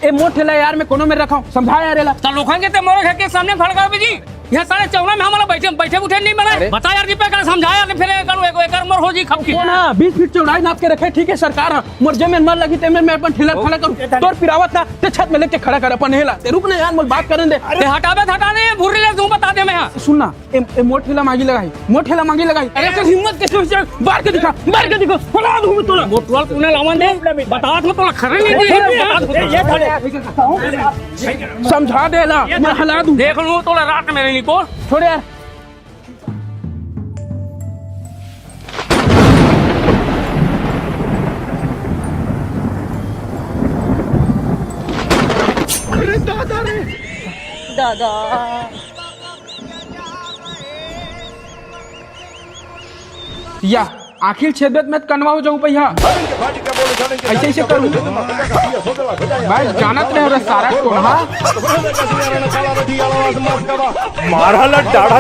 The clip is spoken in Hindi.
ए मोट ठेला यार मैं कोनो में रखा हूँ, समझा यार एला। तो लोखन के मोरे घर के सामने खड़ गए जी, यहाँ सारे चौना में हमारा बैठे उठे नहीं बना। बता यार दीपक का समझाया फिर एक मोर हो जी खप की। 20 फीट चौड़ाई नाप के रखे, ठीक है सरकार। मोर जमीन मर लगी ते मैं अपन ठेला खड़ा करूँ, तोर पिरावत ना ते छत में लेके खड़ा कर अपन हेला। ते रुक ना यार, मोर बात करन दे। अरे हटा दे भूरी ले तू बता दे। मैं सुनना ए मोट ठेला मांगी लगाई, मोट ठेला मांगी लगाई। अरे तो हिम्मत कैसे हो जाए, मार के दिखा फला दूं मैं तोला। मोटवाल तूने लावन दे बता मैं तोला खरे नहीं समझा देला, मैं हला दूं। देख लूं तोला रात में नहीं को छोड़ यार। अरे दादा रे दादा या आखिर छेदत में कनवा हो जाऊं भैया, ऐसे करूं भाई। जानत नहीं हो रहा सारा कोल्हा मारा डाढ़ा